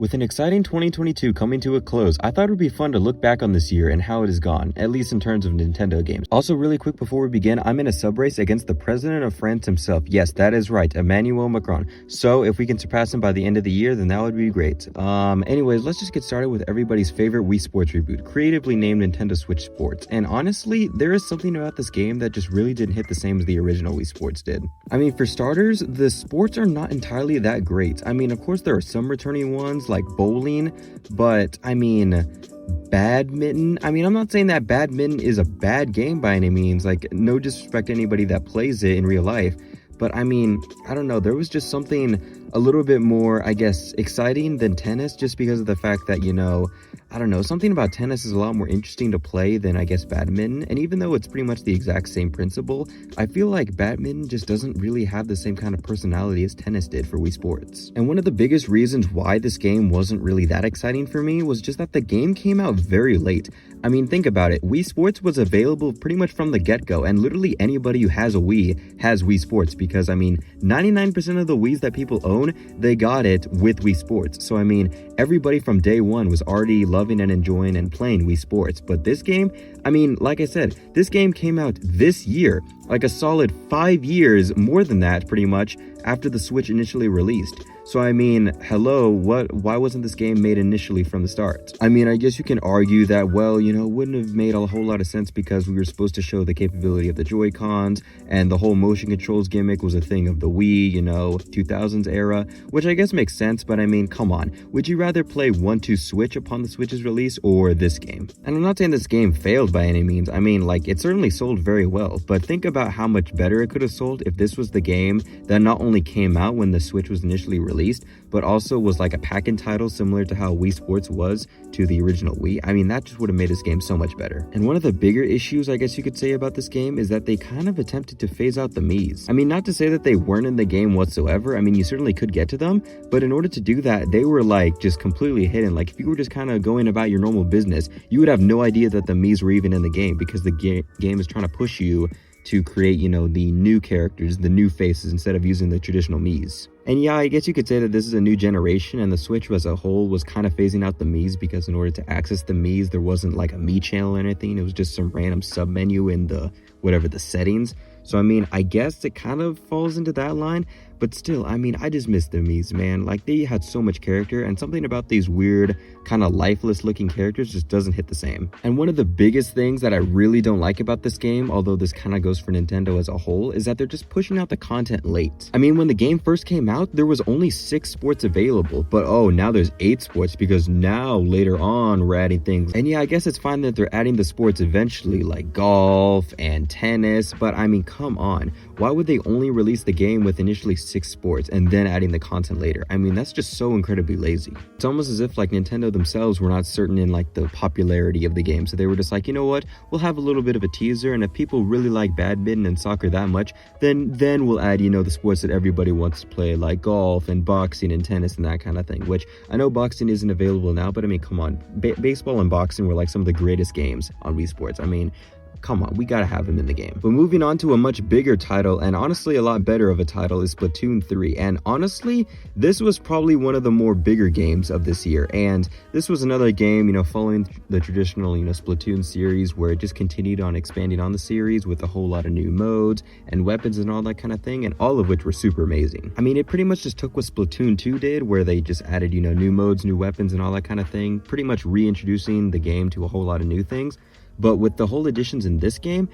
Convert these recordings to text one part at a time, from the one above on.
With an exciting 2022 coming to a close, I thought it would be fun to look back on this year and how it has gone, at least in terms of Nintendo games. Also, really quick before we begin, I'm in a sub race against the president of France himself. Yes, that is right, Emmanuel Macron. So if we can surpass him by the end of the year, then that would be great. Anyways, let's just get started with everybody's favorite Wii Sports reboot, creatively named Nintendo Switch Sports. And honestly, there is something about this game that just really didn't hit the same as the original Wii Sports did. I mean, for starters, the sports are not entirely that great. I mean, of course, there are some returning ones like bowling, but I mean, badminton. I mean, I'm not saying that badminton is a bad game by any means, like no disrespect to anybody that plays it in real life, but I mean, I don't know, there was just something a little bit more, I guess, exciting than tennis, just because of the fact that, you know, I don't know, something about tennis is a lot more interesting to play than, I guess, badminton. And even though it's pretty much the exact same principle, I feel like badminton just doesn't really have the same kind of personality as tennis did for Wii Sports. And one of the biggest reasons why this game wasn't really that exciting for me was just that the game came out very late. I mean, think about it. Wii Sports was available pretty much from the get-go, and literally anybody who has a Wii has Wii Sports, because, I mean, 99% of the Wiis that people own, they got it with Wii Sports. So, I mean, everybody from day one was already loving and enjoying and playing Wii Sports. But this game, I mean, like I said, this game came out this year, like a solid 5 years, more than that, pretty much, after the Switch initially released. So I mean, hello, why wasn't this game made initially from the start? I mean, I guess you can argue that, well, you know, it wouldn't have made a whole lot of sense because we were supposed to show the capability of the Joy-Cons, and the whole motion controls gimmick was a thing of the Wii, you know, 2000s era, which I guess makes sense, but I mean, come on. Would you rather play 1-2 Switch upon the Switch's release or this game? And I'm not saying this game failed by any means. I mean, like, it certainly sold very well, but think about how much better it could have sold if this was the game that not only came out when the Switch was initially released, but also was like a pack-in title similar to how Wii Sports was to the original Wii. I mean, that just would have made this game so much better. And one of the bigger issues, I guess you could say, about this game is that they kind of attempted to phase out the Miis. I mean, not to say that they weren't in the game whatsoever. I mean, you certainly could get to them, but in order to do that, they were like just completely hidden. Like if you were just kind of going about your normal business, you would have no idea that the Miis were even in the game, because the game is trying to push you to create, you know, the new characters, the new faces, instead of using the traditional Miis. And yeah, I guess you could say that this is a new generation, and the Switch as a whole was kind of phasing out the Miis, because in order to access the Miis, there wasn't like a Mii channel or anything. It was just some random sub menu in the the settings. So I mean, I guess it kind of falls into that line, but still, I mean, I just miss the Miis, man. Like, they had so much character, and something about these weird, kind of lifeless looking characters just doesn't hit the same. And one of the biggest things that I really don't like about this game, although this kind of goes for Nintendo as a whole, is that they're just pushing out the content late. I mean, when the game first came out, there was only 6 sports available, but oh, now there's 8 sports, because now later on we're adding things. And yeah, I guess it's fine that they're adding the sports eventually, like golf and tennis, but I mean, come on. Why would they only release the game with initially 6 sports and then adding the content later? I mean, that's just so incredibly lazy. It's almost as if like Nintendo themselves were not certain in like the popularity of the game, so they were just like, you know what, we'll have a little bit of a teaser, and if people really like badminton and soccer that much, then we'll add, you know, the sports that everybody wants to play, like golf and boxing and tennis and that kind of thing. Which I know boxing isn't available now, but I mean, come on, baseball and boxing were like some of the greatest games on Wii Sports. I mean, come on, we gotta have him in the game. But moving on to a much bigger title, and honestly a lot better of a title, is Splatoon 3. And honestly, this was probably one of the more bigger games of this year. And this was another game, you know, following the traditional, you know, Splatoon series, where it just continued on expanding on the series with a whole lot of new modes and weapons and all that kind of thing, and all of which were super amazing. I mean, it pretty much just took what Splatoon 2 did, where they just added, you know, new modes, new weapons and all that kind of thing, pretty much reintroducing the game to a whole lot of new things. But with the whole additions in this game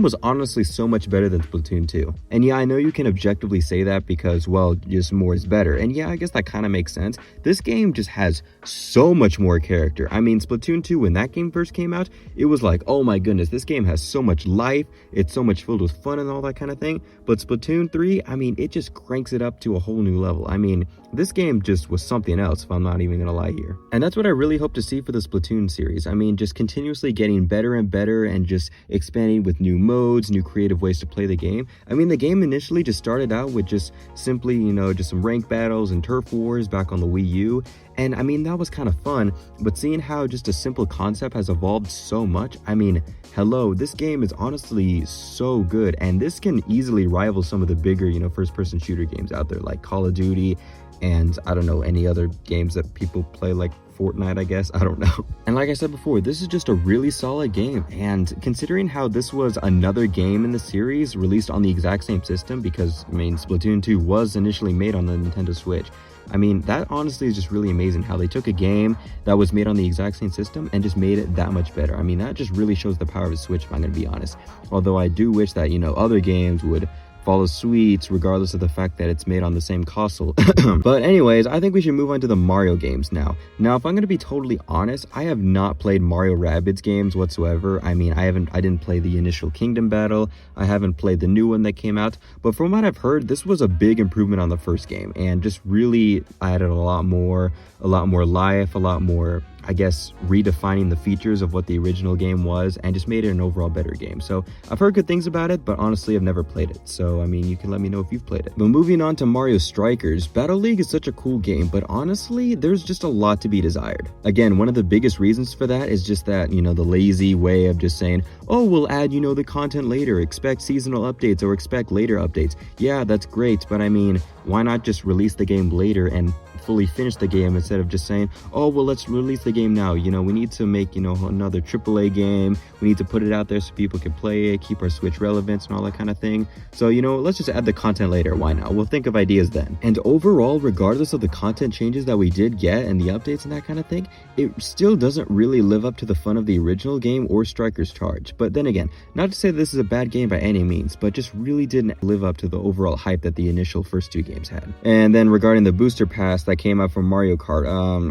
was honestly so much better than Splatoon 2. And yeah, I know you can objectively say that because, well, just more is better. And yeah, I guess that kind of makes sense. This game just has so much more character. I mean, Splatoon 2, when that game first came out, it was like, oh my goodness, this game has so much life. It's so much filled with fun and all that kind of thing. But Splatoon 3, I mean, it just cranks it up to a whole new level. I mean, this game just was something else, if I'm not even gonna lie here. And that's what I really hope to see for the Splatoon series. I mean, just continuously getting better and better, and just expanding with new modes, new creative ways to play the game. I mean, the game initially just started out with just simply, you know, just some ranked battles and turf wars back on the Wii U. And I mean, that was kind of fun, but seeing how just a simple concept has evolved so much, I mean, hello, this game is honestly so good, and this can easily rival some of the bigger, you know, first-person shooter games out there, like Call of Duty and I don't know, any other games that people play like Fortnite, I guess. I don't know. And like I said before, this is just a really solid game, and considering how this was another game in the series released on the exact same system, because I mean Splatoon 2 was initially made on the Nintendo Switch, I mean, that honestly is just really amazing how they took a game that was made on the exact same system and just made it that much better. I mean, that just really shows the power of the Switch, if I'm gonna be honest. Although I do wish that, you know, other games would follow suits regardless of the fact that it's made on the same console. But anyways, I think we should move on to the Mario games now. Now, if I'm gonna be totally honest, I have not played Mario Rabbids games whatsoever. I mean, I didn't play the initial Kingdom Battle, I haven't played the new one that came out, but from what I've heard, this was a big improvement on the first game and just really added a lot more life, a lot more, I guess, redefining the features of what the original game was, and just made it an overall better game. So I've heard good things about it, but honestly I've never played it, so I mean, you can let me know if you've played it. But moving on to Mario Strikers, Battle League is such a cool game, but honestly there's just a lot to be desired. Again, one of the biggest reasons for that is just that, you know, the lazy way of just saying, oh, we'll add, you know, the content later, expect seasonal updates or expect later updates. Yeah, that's great, but I mean, why not just release the game later and fully finish the game instead of just saying, oh, well, let's release the game now. You know, we need to make, you know, another AAA game. We need to put it out there so people can play it, keep our Switch relevance and all that kind of thing. So, you know, let's just add the content later. Why not? We'll think of ideas then. And overall, regardless of the content changes that we did get and the updates and that kind of thing, it still doesn't really live up to the fun of the original game or Strikers Charge. But then again, not to say this is a bad game by any means, but just really didn't live up to the overall hype that the initial first two games had. And then regarding the booster pass that came out from Mario Kart,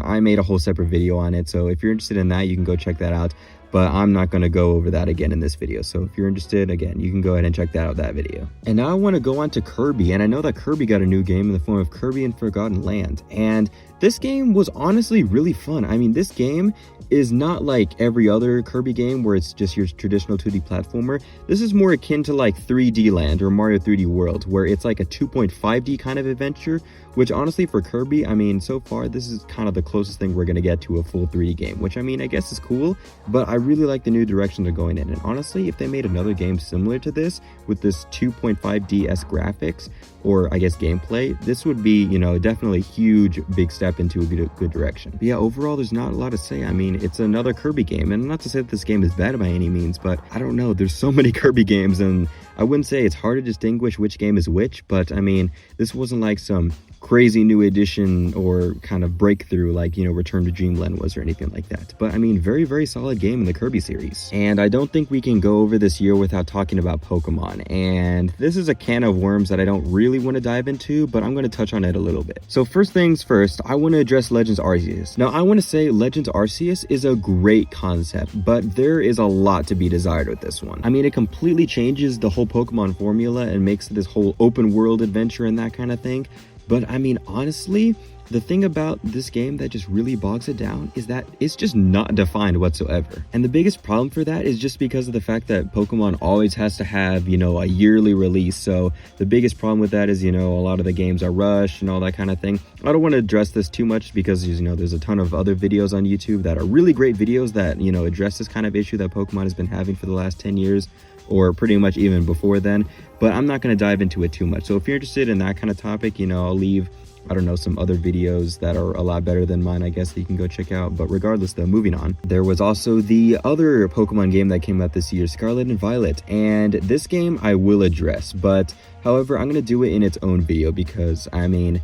I made a whole separate video on it, so if you're interested in that, you can go check that out, but I'm not going to go over that again in this video. So if you're interested, again, you can go ahead and check that video. And now I want to go on to Kirby, and I know that Kirby got a new game in the form of Kirby and Forgotten Land, and this game was honestly really fun. I mean, this game is not like every other Kirby game where it's just your traditional 2D platformer. This is more akin to like 3D Land or Mario 3D World, where it's like a 2.5D kind of adventure, which honestly for Kirby, I mean, so far this is kind of the closest thing we're gonna get to a full 3D game, which I mean, I guess is cool, but I really like the new direction they're going in. And honestly, if they made another game similar to this with this 2.5D-esque graphics, or I guess gameplay, this would be, you know, definitely a huge big step into a good direction. But yeah, overall there's not a lot to say. I mean, it's another Kirby game, and not to say that this game is bad by any means, but I don't know, there's so many Kirby games, and I wouldn't say it's hard to distinguish which game is which, but I mean, this wasn't like some crazy new edition or kind of breakthrough like, you know, Return to Dreamland was or anything like that. But I mean, very solid game in the Kirby series. And I don't think we can go over this year without talking about Pokemon, and this is a can of worms that I don't really want to dive into, but I'm going to touch on it a little bit. So first things first, I want to address Legends Arceus. Now I want to say Legends Arceus is a great concept, but there is a lot to be desired with this one. I mean, it completely changes the whole Pokemon formula and makes this whole open world adventure and that kind of thing. But I mean, honestly, the thing about this game that just really bogs it down is that it's just not defined whatsoever. And the biggest problem for that is just because of the fact that Pokemon always has to have, you know, a yearly release. So the biggest problem with that is, you know, a lot of the games are rushed and all that kind of thing. I don't want to address this too much because, you know, there's a ton of other videos on YouTube that are really great videos that, you know, address this kind of issue that Pokemon has been having for the last 10 years. Or pretty much even before then, but I'm not going to dive into it too much. So if you're interested in that kind of topic, you know, I'll leave, I don't know, some other videos that are a lot better than mine, I guess, that you can go check out. But regardless though, moving on, there was also the other Pokemon game that came out this year, Scarlet and Violet, and this game I will address, but however, I'm going to do it in its own video because, I mean,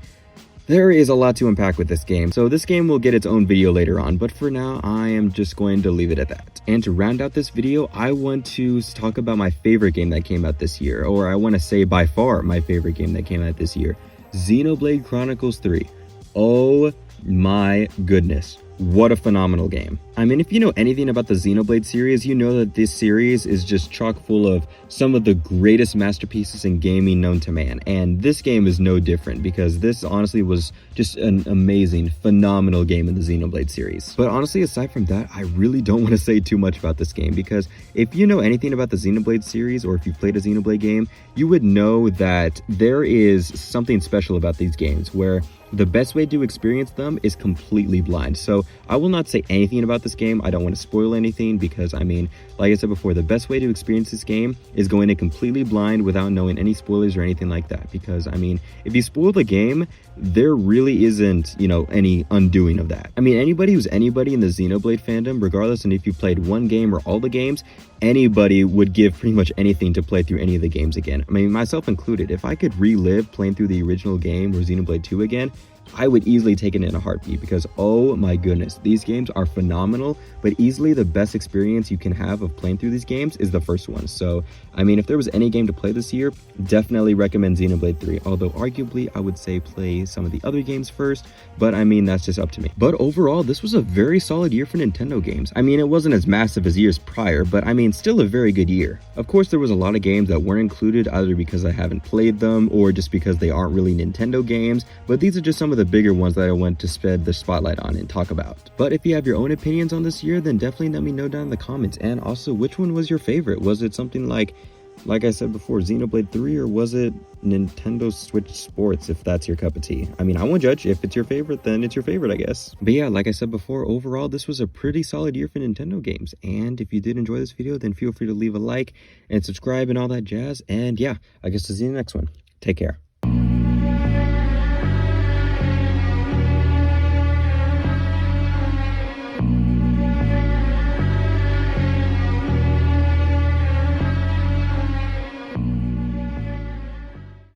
there is a lot to unpack with this game, so this game will get its own video later on, but for now, I am just going to leave it at that. And to round out this video, I want to talk about my favorite game that came out this year, or I want to say by far my favorite game that came out this year, Xenoblade Chronicles 3. Oh my goodness. What a phenomenal game. I mean, if you know anything about the Xenoblade series, you know that this series is just chock full of some of the greatest masterpieces in gaming known to man. And this game is no different because this honestly was just an amazing, phenomenal game in the Xenoblade series. But honestly, aside from that, I really don't want to say too much about this game because if you know anything about the Xenoblade series or if you've played a Xenoblade game, you would know that there is something special about these games where the best way to experience them is completely blind. So I will not say anything about this game. I don't want to spoil anything because, I mean, like I said before, the best way to experience this game is going in completely blind without knowing any spoilers or anything like that. Because, I mean, if you spoil the game, there really isn't, you know, any undoing of that. I mean, anybody who's anybody in the Xenoblade fandom, regardless, and if you played one game or all the games, anybody would give pretty much anything to play through any of the games again. I mean, myself included. If I could relive playing through the original game or Xenoblade 2 again, I would easily take it in a heartbeat because, oh my goodness, these games are phenomenal, but easily the best experience you can have of playing through these games is the first one. So, I mean, if there was any game to play this year, definitely recommend Xenoblade 3, although arguably I would say play some of the other games first, but I mean, that's just up to me. But overall, this was a very solid year for Nintendo games. I mean, it wasn't as massive as years prior, but I mean, still a very good year. Of course, there was a lot of games that weren't included either because I haven't played them or just because they aren't really Nintendo games, but these are just some of the bigger ones that I want to spread the spotlight on and talk about. But if you have your own opinions on this year, then definitely let me know down in the comments. And also, which one was your favorite? Was it something like I said before, Xenoblade 3, or was it Nintendo Switch Sports, if that's your cup of tea? I mean, I won't judge. If it's your favorite, then it's your favorite, I guess. But yeah, like I said before, overall, this was a pretty solid year for Nintendo games. And if you did enjoy this video, then feel free to leave a like and subscribe and all that jazz. And yeah, I guess I'll see you in the next one. Take care.